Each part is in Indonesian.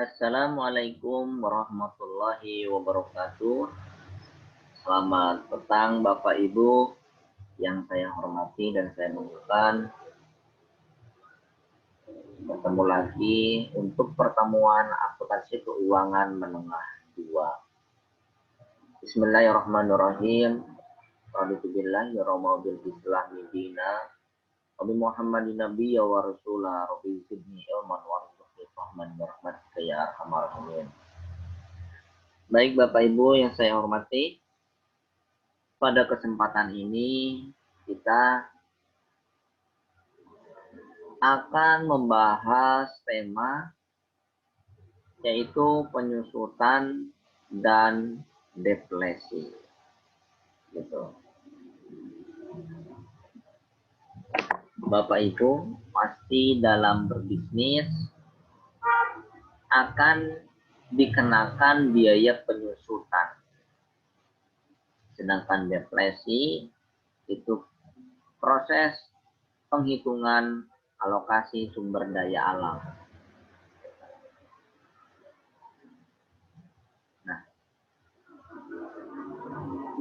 Assalamualaikum warahmatullahi wabarakatuh. Selamat petang Bapak Ibu yang saya hormati dan saya banggakan. Bertemu lagi untuk pertemuan akuntansi keuangan menengah 2. Bismillahirrahmanirrahim. Raditu billahi bil Islam dina. Nabi Muhammadin nabiyya wa rasulah. Rabbi zidni ilman warzuqni fahman warahmatika ya arhamar rahimin. Baik Bapak Ibu yang saya hormati, pada kesempatan ini kita akan membahas tema yaitu penyusutan dan deflasi. Gitu. Bapak Ibu pasti dalam berbisnis akan dikenakan biaya penyusutan. Sedangkan deflasi itu proses penghitungan alokasi sumber daya alam. Nah,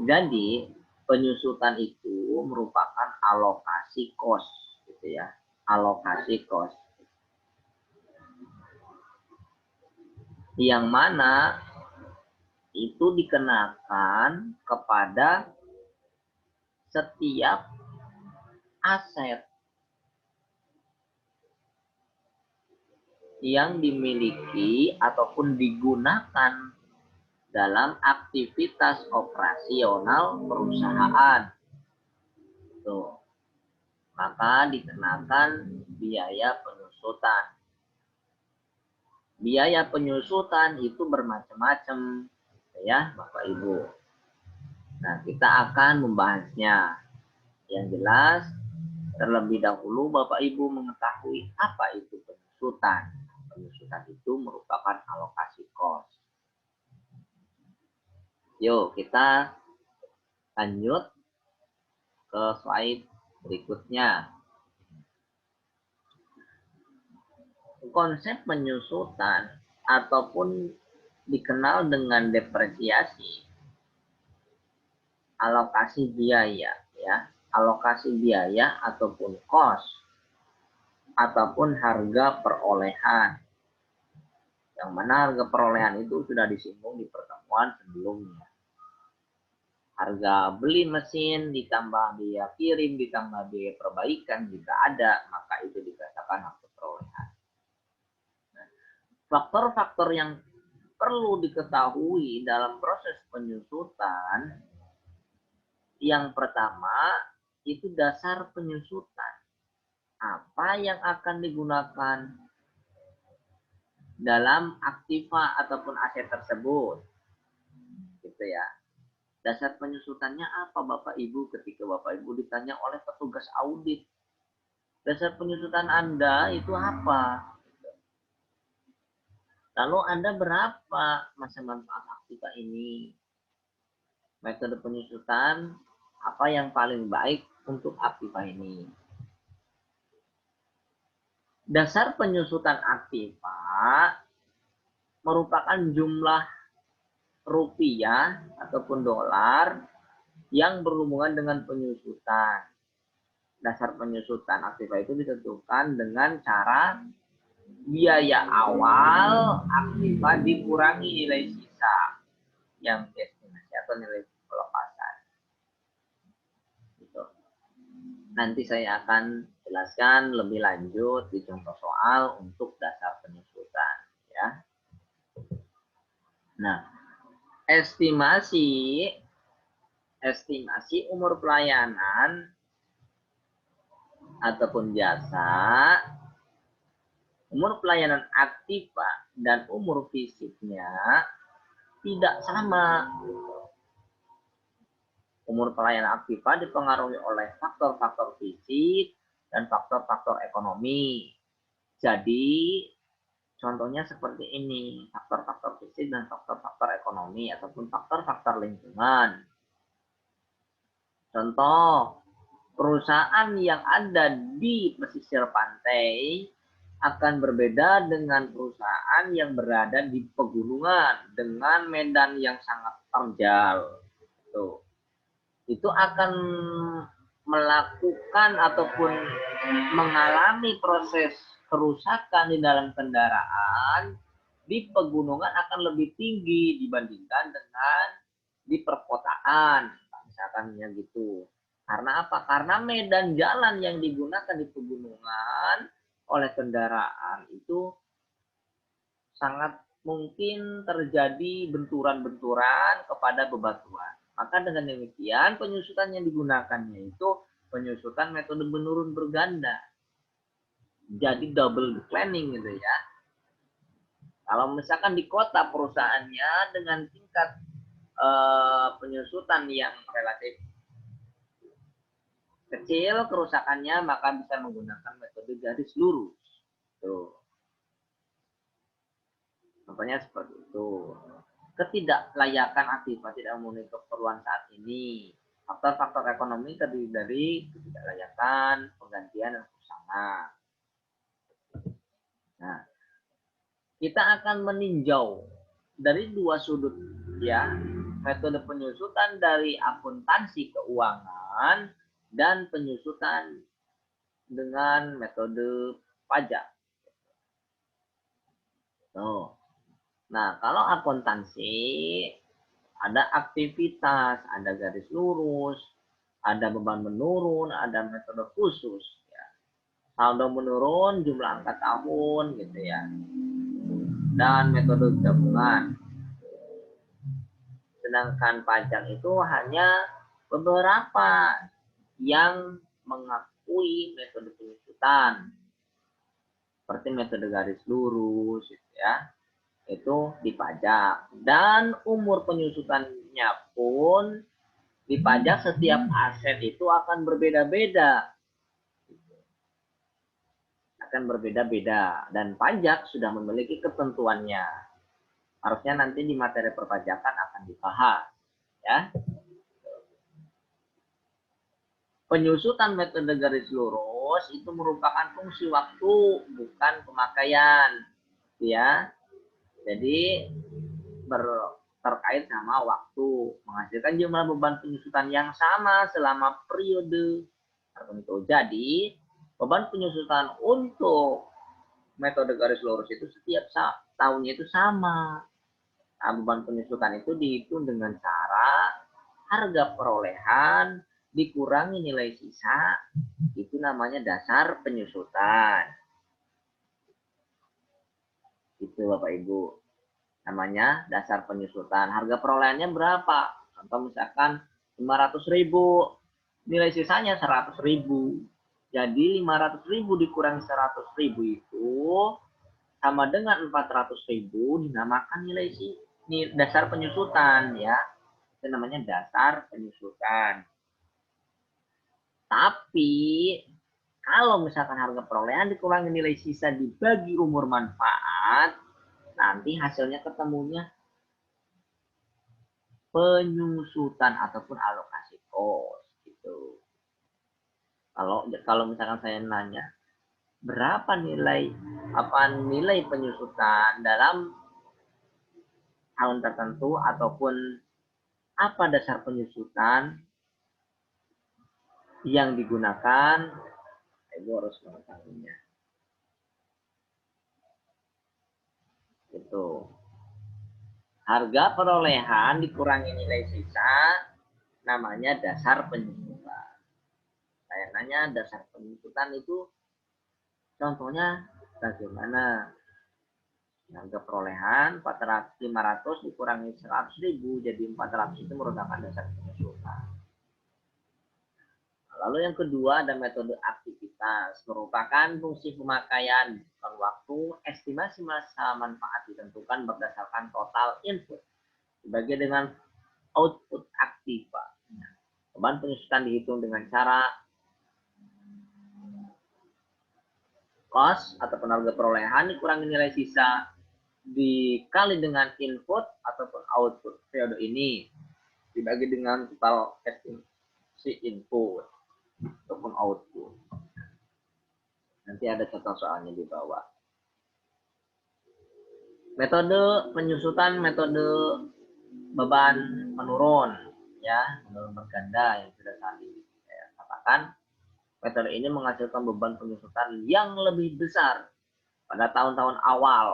jadi penyusutan itu merupakan alokasi kos, gitu ya, alokasi kos. Yang mana itu dikenakan kepada setiap aset yang dimiliki ataupun digunakan dalam aktivitas operasional perusahaan. Tuh. Maka dikenakan biaya penyusutan. Biaya penyusutan itu bermacam-macam, ya Bapak Ibu. Nah, kita akan membahasnya. Yang jelas, terlebih dahulu Bapak Ibu mengetahui apa itu penyusutan. Penyusutan itu merupakan alokasi kos. Yuk, kita lanjut ke slide berikutnya. Konsep penyusutan ataupun dikenal dengan depresiasi, alokasi biaya, ya, alokasi biaya ataupun kos, ataupun harga perolehan. Yang mana harga perolehan itu sudah disinggung di pertemuan sebelumnya. Harga beli mesin ditambah biaya kirim ditambah biaya perbaikan jika ada, maka itu dikatakan harga perolehan. Faktor-faktor yang perlu diketahui dalam proses penyusutan, yang pertama itu dasar penyusutan. Apa yang akan digunakan dalam aktiva ataupun aset tersebut, gitu ya. Dasar penyusutannya apa Bapak Ibu ketika Bapak Ibu ditanya oleh petugas audit? Dasar penyusutan Anda itu apa? Lalu Anda berapa masa manfaat aktiva ini? Metode penyusutan apa yang paling baik untuk aktiva ini? Dasar penyusutan aktiva merupakan jumlah rupiah ataupun dolar yang berhubungan dengan penyusutan. Dasar penyusutan aktiva itu ditentukan dengan cara biaya awal aktiva dikurangi nilai sisa yang estimasi atau nilai pelepasan. Gitu. Nanti saya akan jelaskan lebih lanjut di contoh soal untuk dasar penyusutan, ya. Nah, estimasi umur pelayanan ataupun jasa, umur pelayanan aktiva dan umur fisiknya tidak sama. Umur pelayanan aktiva dipengaruhi oleh faktor-faktor fisik dan faktor-faktor ekonomi. Jadi, contohnya seperti ini, faktor-faktor fisik dan faktor-faktor ekonomi ataupun faktor-faktor lingkungan. Contoh, perusahaan yang ada di pesisir pantai akan berbeda dengan perusahaan yang berada di pegunungan dengan medan yang sangat terjal. Tuh. Itu akan melakukan ataupun mengalami proses kerusakan di dalam kendaraan di pegunungan akan lebih tinggi dibandingkan dengan di perkotaan, misalkan ya gitu. Karena apa? Karena medan jalan yang digunakan di pegunungan oleh kendaraan itu sangat mungkin terjadi benturan-benturan kepada bebatuan. Maka dengan demikian penyusutan yang digunakannya itu penyusutan metode menurun berganda. Jadi double planning gitu ya. Kalau misalkan di kota perusahaannya dengan tingkat penyusutan yang relatif kecil kerusakannya, maka bisa menggunakan metode garis lurus. Tuh. Contohnya seperti itu. Ketidaklayakan aktivitas tidak memenuhi keperluan saat ini. Faktor-faktor ekonomi terdiri dari ketidaklayakan, penggantian, dan usaha. Nah, kita akan meninjau dari dua sudut ya, metode penyusutan dari akuntansi keuangan dan penyusutan dengan metode pajak. Nah, kalau akuntansi ada aktivitas, ada garis lurus, ada beban menurun, ada metode khusus ya. Saldo menurun, jumlah angka tahun gitu ya. Dan metode gabungan. Sedangkan pajak itu hanya beberapa yang mengakui metode penyusutan. Seperti metode garis lurus gitu ya. Itu dipajak. Dan umur penyusutannya pun dipajak setiap aset itu akan berbeda-beda. Akan berbeda-beda. Dan pajak sudah memiliki ketentuannya. Harusnya nanti di materi perpajakan akan dibahas. Ya. Penyusutan metode garis lurus itu merupakan fungsi waktu, bukan pemakaian. Ya. Jadi terkait sama waktu, menghasilkan jumlah beban penyusutan yang sama selama periode tertentu. Jadi, beban penyusutan untuk metode garis lurus itu setiap tahunnya itu sama. Nah, beban penyusutan itu dihitung dengan cara harga perolehan dikurangi nilai sisa, itu namanya dasar penyusutan. Itu Bapak Ibu. Namanya dasar penyusutan. Harga perolehannya berapa? Contoh misalkan 500.000, nilai sisanya 100.000. Jadi 500.000 dikurangi 100.000 itu sama dengan 400.000, dinamakan nilai dasar penyusutan ya. Itu namanya dasar penyusutan. Tapi kalau misalkan harga perolehan dikurangi nilai sisa dibagi umur manfaat, nanti hasilnya ketemunya penyusutan ataupun alokasi kos gitu. Kalau misalkan saya nanya berapa nilai penyusutan dalam tahun tertentu ataupun apa dasar penyusutan yang digunakan, Ibu harus mengetahuinya. Itu. Harga perolehan dikurangi nilai sisa namanya dasar penyusutan. Saya nanya dasar penyusutan itu contohnya bagaimana? Harga perolehan 500 dikurangi 100.000 jadi 400 itu merupakan dasar penyusutan. Lalu yang kedua ada metode aktivitas, merupakan fungsi pemakaian waktu, estimasi masa manfaat ditentukan berdasarkan total input dibagi dengan output aktiva. Beban penyusutan dihitung dengan cara cost atau harga perolehan dikurangi nilai sisa dikali dengan input ataupun output periode ini dibagi dengan total estimasi input ataupun output. Nanti ada contoh soalnya di bawah. Metode penyusutan, metode beban menurun, ya, menurun berganda yang sudah tadi saya katakan. Metode ini menghasilkan beban penyusutan yang lebih besar pada tahun-tahun awal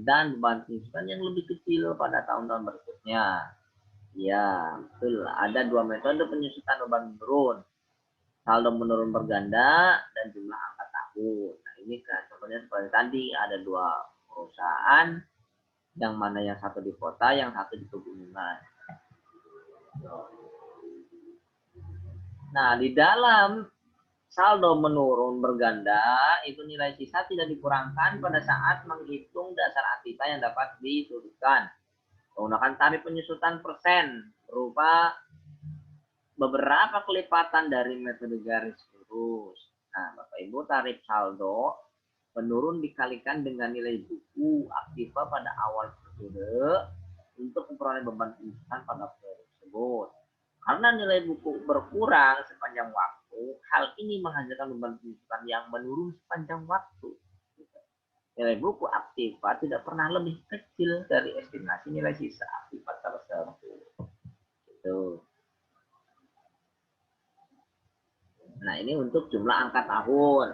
dan beban penyusutan yang lebih kecil pada tahun-tahun berikutnya. Ya, betul. Ada dua metode penyusutan beban menurun. Saldo menurun berganda dan jumlah angka tahun. Nah, ini kan contohnya seperti tadi, ada dua perusahaan, yang mana yang satu di kota, yang satu di pegunungan. Nah, di dalam saldo menurun berganda, itu nilai sisa tidak dikurangkan pada saat menghitung dasar aktiva yang dapat diturunkan. Menggunakan tarif penyusutan persen berupa beberapa kelipatan dari metode garis lurus. Nah, Bapak Ibu, tarif saldo menurun dikalikan dengan nilai buku aktiva pada awal periode untuk memperoleh beban penyusutan pada periode tersebut. Karena nilai buku berkurang sepanjang waktu, hal ini menghasilkan beban penyusutan yang menurun sepanjang waktu. Nilai buku aktiva tidak pernah lebih kecil dari estimasi nilai sisa aktiva tersebut. Gitu. Nah, ini untuk jumlah angka tahun.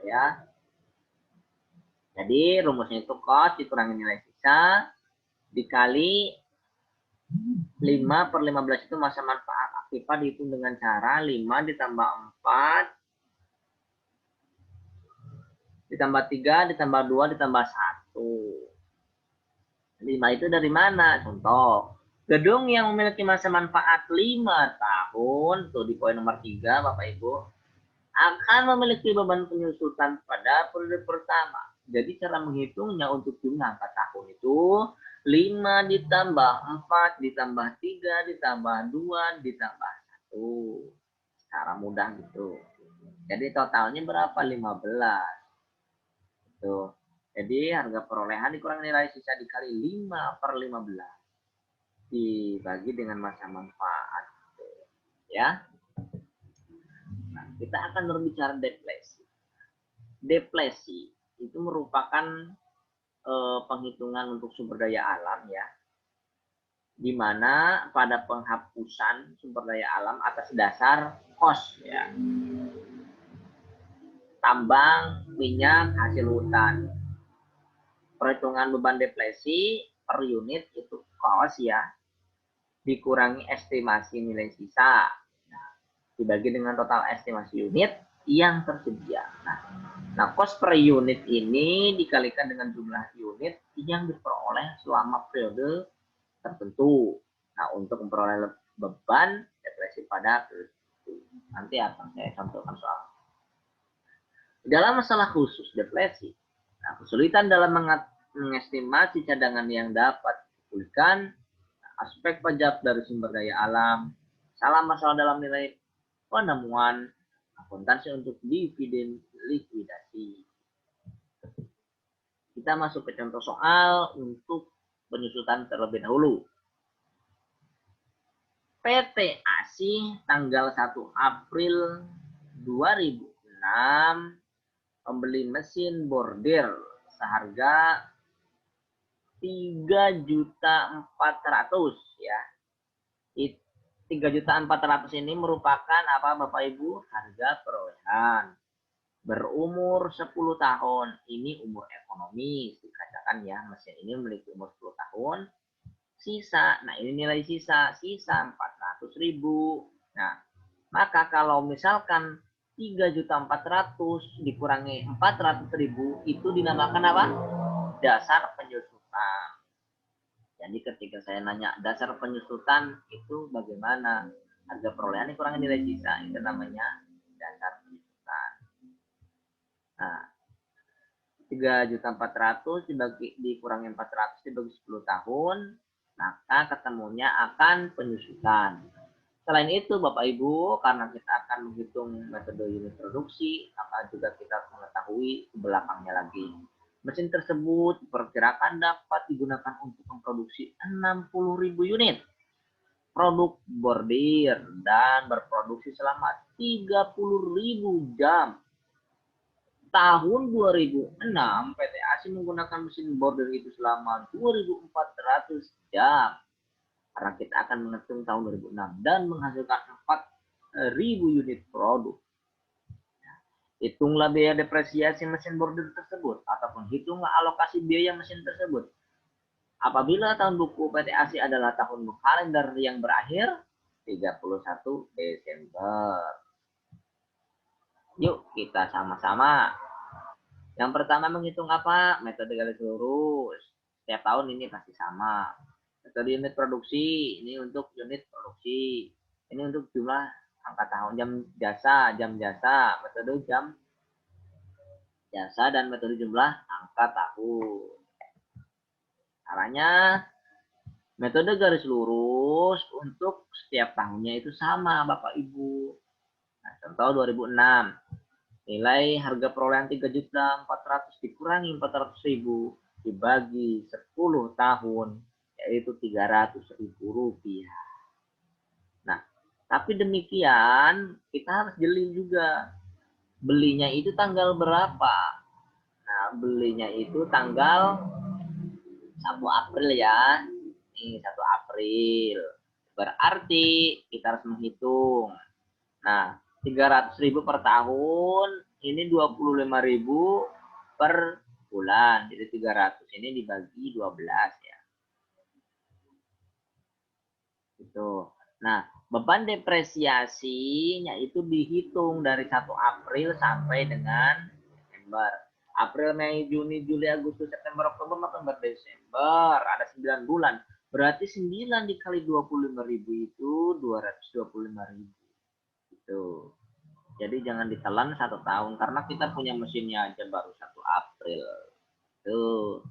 Ya. Jadi rumusnya itu kos dikurangi nilai sisa dikali 5/15 itu masa manfaat aktiva dihitung dengan cara 5 ditambah 4 ditambah 3 ditambah 2 ditambah 1. 5 itu dari mana? Contoh, gedung yang memiliki masa manfaat 5 tahun, tuh di poin nomor 3 Bapak Ibu, akan memiliki beban penyusutan pada periode pertama. Jadi cara menghitungnya untuk jumlah angka tahun itu 5 ditambah 4 ditambah 3 ditambah 2 ditambah 1. Cara mudah gitu. Jadi totalnya berapa? 15. Tuh. Jadi harga perolehan dikurangi nilai sisa dikali 5/15. Dibagi dengan masa manfaat. Ya. Nah, kita akan berbicara deflasi. Deflasi itu merupakan penghitungan untuk sumber daya alam, ya, di mana pada penghapusan sumber daya alam atas dasar kos, ya, tambang, minyak, hasil hutan. Perhitungan beban deflasi per unit itu kos, ya, dikurangi estimasi nilai sisa, nah, dibagi dengan total estimasi unit yang tersedia. Nah, kos per unit ini dikalikan dengan jumlah unit yang diperoleh selama periode tertentu. Nah, untuk memperoleh beban deflasi pada periode itu. Nanti akan saya contohkan soal. Dalam masalah khusus deflasi, nah, kesulitan dalam mengestimasi cadangan yang dapat dipulihkan, aspek pajak dari sumber daya alam, salah masalah dalam nilai penemuan, akuntansi untuk dividen likuidasi. Kita masuk ke contoh soal untuk penyusutan terlebih dahulu. PT ASI tanggal 1 April 2006 membeli mesin bordir seharga 3.400.000, ya. 3.400.000 ini merupakan apa Bapak Ibu? Harga perolehan. Berumur 10 tahun. Ini umur ekonomis. Dikatakan, ya, mesin ini memiliki umur 10 tahun. Sisa, nah ini nilai sisa. Sisa 400.000. Nah, maka kalau misalkan 3.400.000 dikurangi 400.000 itu dinamakan apa? Dasar penyusutan. Jadi ketika saya nanya dasar penyusutan itu bagaimana? Harga perolehan dikurangi nilai sisa. Itu namanya dasar penyusutan. Nah, 3.400.000 dikurangi 400 dibagi 10 tahun, maka ketemunya akan penyusutan. Selain itu Bapak Ibu, karena kita akan menghitung metode unit produksi, maka juga kita harus mengetahui ke belakangnya lagi. Mesin tersebut diperkirakan dapat digunakan untuk memproduksi 60.000 unit produk bordir dan berproduksi selama 30.000 jam. tahun 2006 PT ASI menggunakan mesin border itu selama 2.400 jam. Karena kita akan menghitung tahun 2006 dan menghasilkan 4.000 unit produk. Hitunglah biaya depresiasi mesin border tersebut ataupun hitunglah alokasi biaya mesin tersebut. Apabila tahun buku PT ASI adalah tahun kalender yang berakhir 31 Desember. Yuk kita sama-sama. Yang pertama menghitung apa? Metode garis lurus. Setiap tahun ini pasti sama. Metode unit produksi, ini untuk unit produksi. Ini untuk jumlah angka tahun. Jam jasa. Metode jam jasa dan metode jumlah angka tahun. Caranya, metode garis lurus untuk setiap tahunnya itu sama Bapak Ibu. Nah, contoh 2006. Nilai harga perolehan 3.400.000 dikurangi 400.000 dibagi 10 tahun, yaitu 300.000 rupiah. Nah, tapi demikian kita harus jeli juga. Belinya itu tanggal berapa? Nah, belinya itu tanggal 1 April ya. Ini 1 April. Berarti kita harus menghitung. Nah, 300.000 per tahun, ini 25.000 per bulan. Jadi 300 ini dibagi 12 ya. Itu. Nah, beban depresiasinya itu dihitung dari 1 April sampai dengan Desember. April, Mei, Juni, Juli, Agustus, September, Oktober, November, Desember. Ada 9 bulan. Berarti 9 dikali 25.000 itu 225.000. Gitu. Jadi jangan ditelan 1 tahun karena kita punya mesinnya aja baru 1 April. Tuh.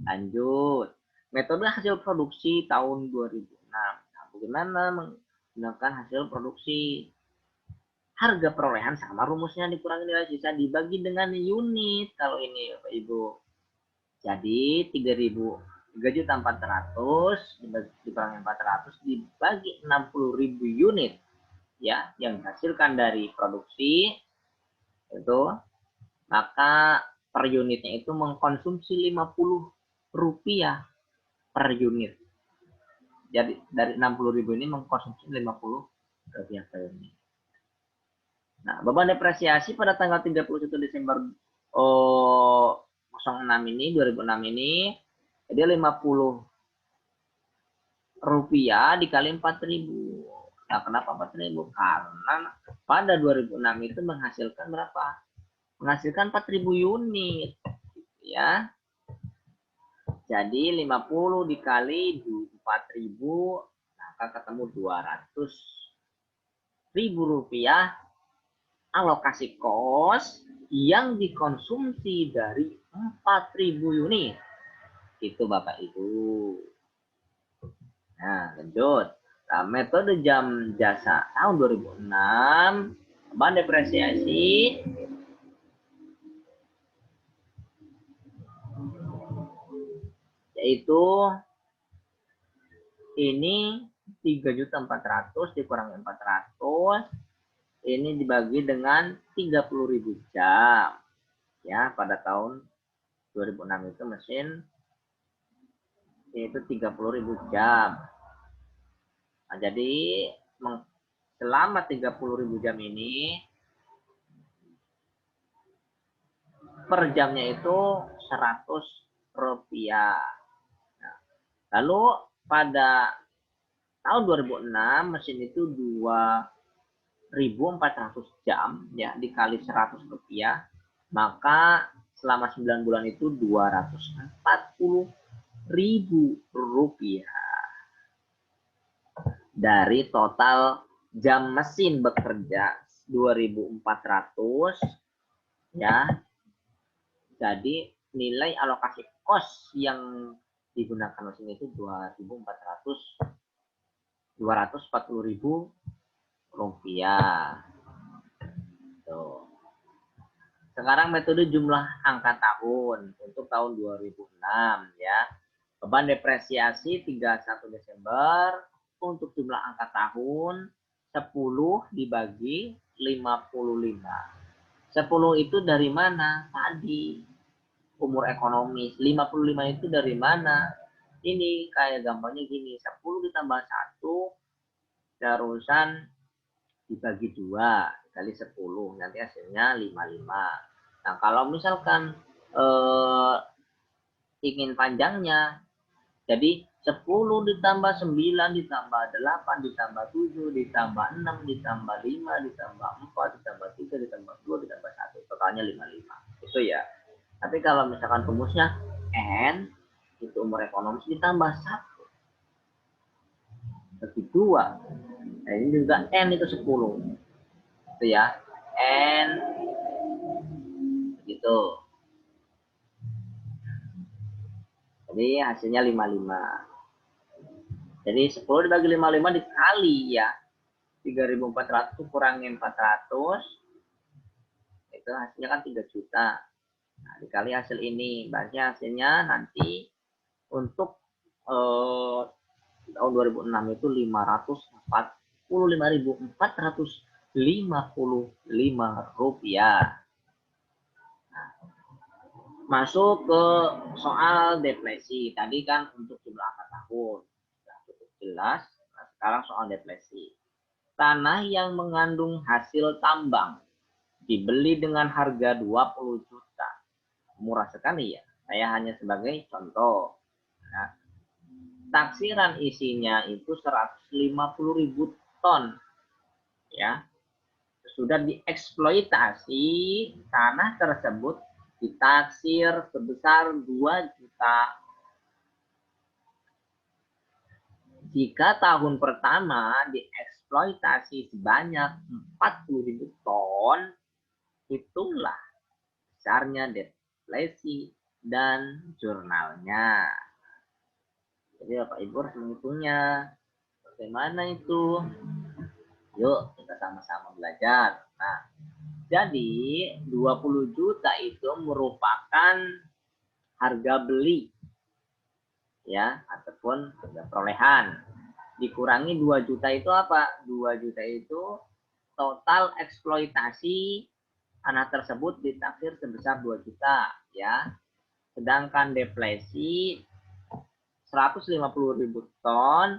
Lanjut. Metode hasil produksi tahun 2006. Nah, bagaimana menggunakan hasil produksi? Harga perolehan sama rumusnya, dikurangi nilai sisa dibagi dengan unit. Kalau ini Bapak Ibu. Jadi 3.400 dikurangi 400 dibagi 60.000 unit. Ya, yang dihasilkan dari produksi itu, maka per unitnya itu mengkonsumsi 50 rupiah per unit. Jadi dari 60.000 ini mengkonsumsi 50 rupiah per unit. Nah, beban depresiasi pada tanggal 31 Desember 2006 ini dia 50 rupiah dikali 4.000. Nah, kenapa 4.000? Karena pada 2006 itu menghasilkan berapa? Menghasilkan 4.000 unit. Ya. Jadi 50 dikali 4.000, maka ketemu 200.000 rupiah alokasi kos yang dikonsumsi dari 4.000 unit. Itu Bapak Ibu. Nah, lanjut. Nah, metode jam jasa tahun 2006, beban depresiasi yaitu ini 3.400 dikurangi 400, ini dibagi dengan 30.000 jam. Ya, pada tahun 2006 itu mesin itu 30.000 jam. Nah, jadi selama 30.000 jam ini per jamnya itu 100 rupiah. Nah, lalu pada tahun 2006 mesin itu 2.400 jam ya dikali 100 rupiah, maka selama 9 bulan itu 240.000 rupiah. Dari total jam mesin bekerja 2.400 ya. Jadi nilai alokasi kos yang digunakan mesin itu 240.000 rupiah. Tuh. Sekarang metode jumlah angka tahun untuk tahun 2006 ya. Beban depresiasi 31 Desember untuk jumlah angka tahun 10 dibagi 55. 10 itu dari mana? Tadi umur ekonomis. 55 itu dari mana? Ini kayak gambarnya gini, 10 ditambah 1 terusan dibagi 2 kali 10, nanti hasilnya 55. Nah, kalau misalkan ingin panjangnya, jadi 10 ditambah 9 ditambah 8 ditambah 7 ditambah 6 ditambah 5 ditambah 4 ditambah 3 ditambah 2 ditambah 1, totalnya 55. Itu ya. Tapi kalau misalkan rumusnya N itu umur ekonomis ditambah 1 bagi 2. Nah, ini juga N itu 10. Itu ya. N begitu. Jadi hasilnya 55. Jadi 10 dibagi 55 dikali ya. 3.400 kurangi 400. Itu hasilnya kan 3 juta. Nah, dikali hasil ini. Berarti hasilnya nanti untuk tahun 2006 itu 545.455 rupiah. Masuk ke soal deflasi. Tadi kan untuk jumlah angka tahun sudah cukup jelas. Nah, sekarang soal deflasi. Tanah yang mengandung hasil tambang dibeli dengan harga 20 juta. Murah sekali ya. Saya hanya sebagai contoh. Nah, taksiran isinya itu 150.000 ton. Ya. Sudah dieksploitasi, tanah tersebut ditaksir sebesar 2 juta. Jika tahun pertama dieksploitasi sebanyak 40.000 ton, itulah besarnya deflasi dan jurnalnya. Jadi Bapak Ibu harus menghitungnya. Bagaimana itu? Yuk kita sama-sama belajar. Nah, jadi 20 juta itu merupakan harga beli ya, ataupun harga perolehan. Dikurangi 2 juta itu apa? 2 juta itu total eksploitasi tanah tersebut ditaksir sebesar 2 juta ya. Sedangkan deflasi 150.000 ton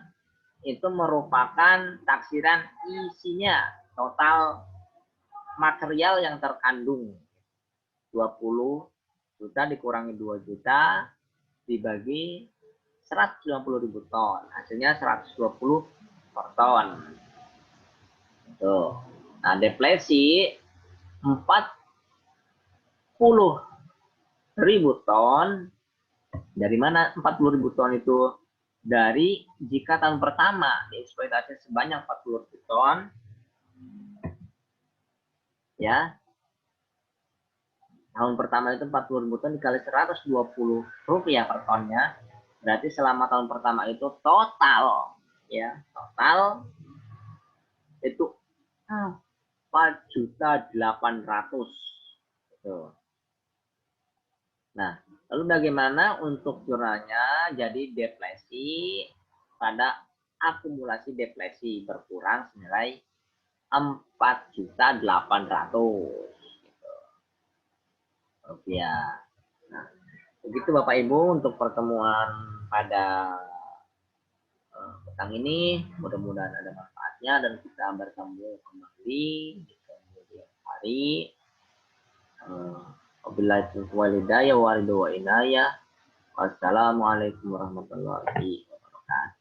itu merupakan taksiran isinya, total material yang terkandung. 20 juta dikurangi 2 juta dibagi 150.000 ton. Hasilnya 120 per ton. Tuh. Nah, deflasi 40.000 ton. Dari mana 40.000 ton itu? Dari jika tahun pertama dieksploitasi sebanyak 40.000 ton, ya, tahun pertama itu 40.000 ton dikali 120 rupiah per tonnya, berarti selama tahun pertama itu total, ya, total itu 4.800.000. Nah, lalu bagaimana untuk jurnalnya? Jadi deflasi pada akumulasi deflasi berkurang senilai 4.800.000 rupiah. Nah, begitu Bapak Ibu untuk pertemuan pada petang ini. Mudah-mudahan ada manfaatnya dan kita bertemu kembali di kemudian hari. Wabillahi taufiq wal hidayah wa ridho wa inayah. Wassalamualaikum warahmatullahi wabarakatuh.